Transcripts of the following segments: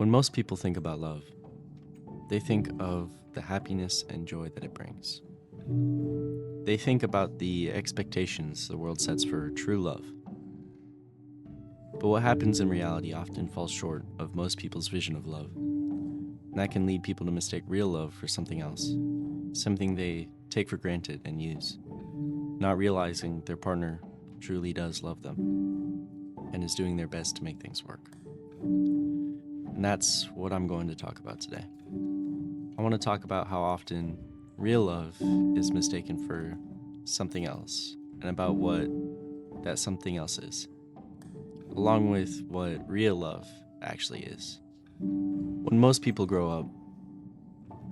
When most people think about love, they think of the happiness and joy that it brings. They think about the expectations the world sets for true love. But what happens in reality often falls short of most people's vision of love. And that can lead people to mistake real love for something else, something they take for granted and use, not realizing their partner truly does love them and is doing their best to make things work. And that's what I'm going to talk about today. I want to talk about how often real love is mistaken for something else, and about what that something else is, along with what real love actually is. When most people grow up,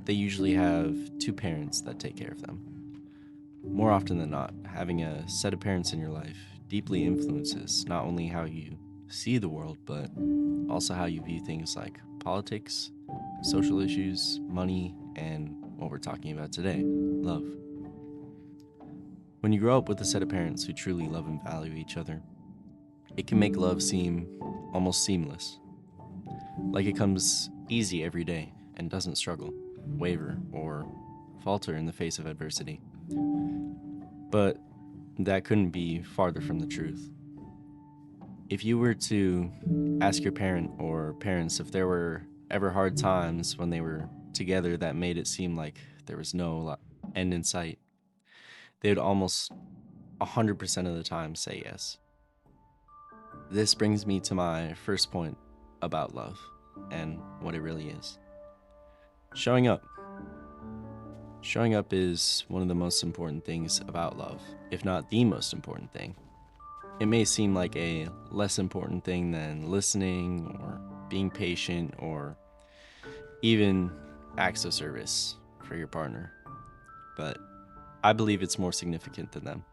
they usually have two parents that take care of them. More often than not, having a set of parents in your life deeply influences not only how you see the world, but also how you view things like politics, social issues, money, and what we're talking about today, love. When you grow up with a set of parents who truly love and value each other, it can make love seem almost seamless. Like it comes easy every day and doesn't struggle, waver, or falter in the face of adversity. But that couldn't be farther from the truth. If you were to ask your parent or parents if there were ever hard times when they were together that made it seem like there was no end in sight, they would almost 100% of the time say yes. This brings me to my first point about love and what it really is. Showing up. Showing up is one of the most important things about love, if not the most important thing. It may seem like a less important thing than listening or being patient or even acts of service for your partner, but I believe it's more significant than them,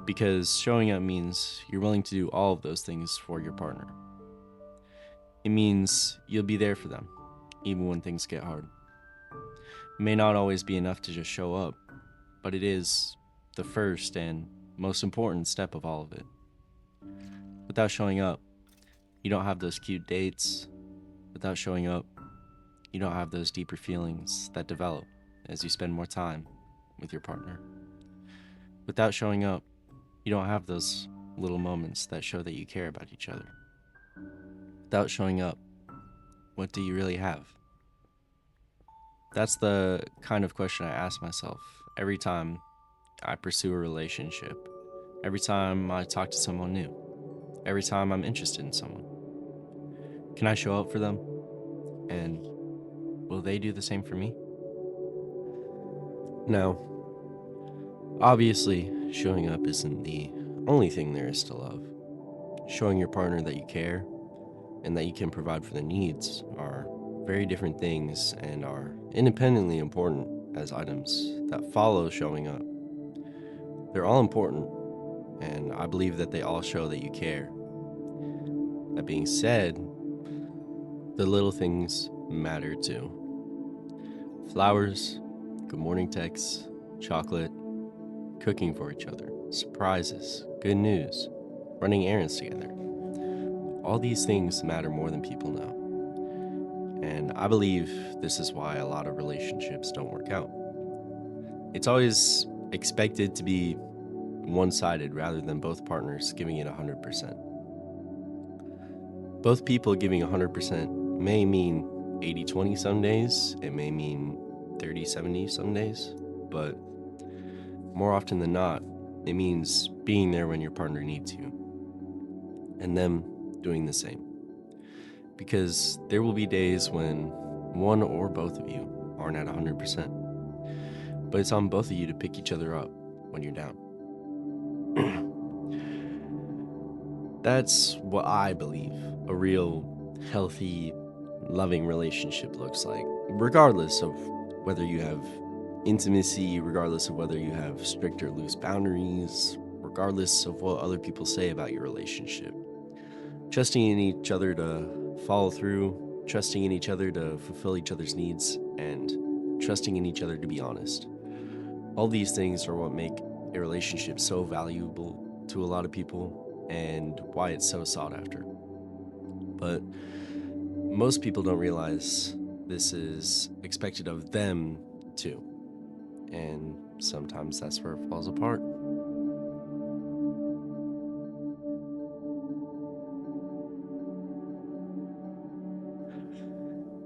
because showing up means you're willing to do all of those things for your partner. It means you'll be there for them, even when things get hard. It may not always be enough to just show up, but it is the first and most important step of all of it. Without showing up, you don't have those cute dates. Without showing up, you don't have those deeper feelings that develop as you spend more time with your partner. Without showing up, you don't have those little moments that show that you care about each other. Without showing up, what do you really have? That's the kind of question I ask myself every time I pursue a relationship, every time I talk to someone new, every time I'm interested in someone. Can I show up for them? And will they do the same for me? Now, obviously, showing up isn't the only thing there is to love. Showing your partner that you care and that you can provide for their needs are very different things and are independently important as items that follow showing up. They're all important, and I believe that they all show that you care. That being said, the little things matter too. Flowers, good morning texts, chocolate, cooking for each other, surprises, good news, running errands together. All these things matter more than people know. And I believe this is why a lot of relationships don't work out. It's always expected to be one-sided rather than both partners giving it 100%. Both people giving 100% may mean 80-20 some days, it may mean 30-70 some days, but more often than not, it means being there when your partner needs you, and them doing the same. Because there will be days when one or both of you aren't at 100%, but it's on both of you to pick each other up when you're down. That's what I believe a real, healthy, loving relationship looks like, regardless of whether you have intimacy, regardless of whether you have strict or loose boundaries, regardless of what other people say about your relationship. Trusting in each other to follow through, trusting in each other to fulfill each other's needs, and trusting in each other to be honest. All these things are what make a relationship so valuable to a lot of people and why it's so sought after. But most people don't realize this is expected of them too. And sometimes that's where it falls apart.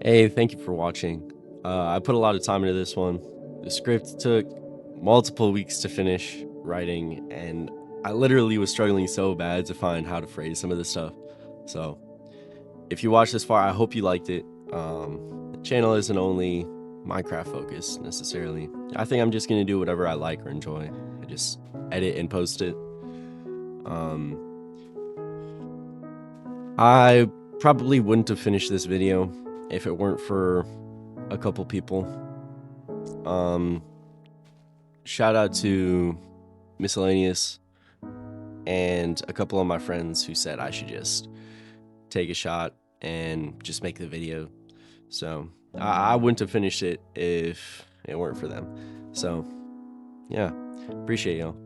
Hey, thank you for watching. I put a lot of time into this one. The script took multiple weeks to finish writing, and I literally was struggling so bad to find how to phrase some of this stuff. So, if you watched this far, I hope you liked it. The channel isn't only Minecraft focused necessarily. I think I'm just gonna do whatever I like or enjoy. I just edit and post it. I probably wouldn't have finished this video if it weren't for a couple people. Shout out to Miscellaneous and a couple of my friends who said I should just take a shot and just make the video. So I wouldn't have finished it if it weren't for them. So yeah, appreciate y'all.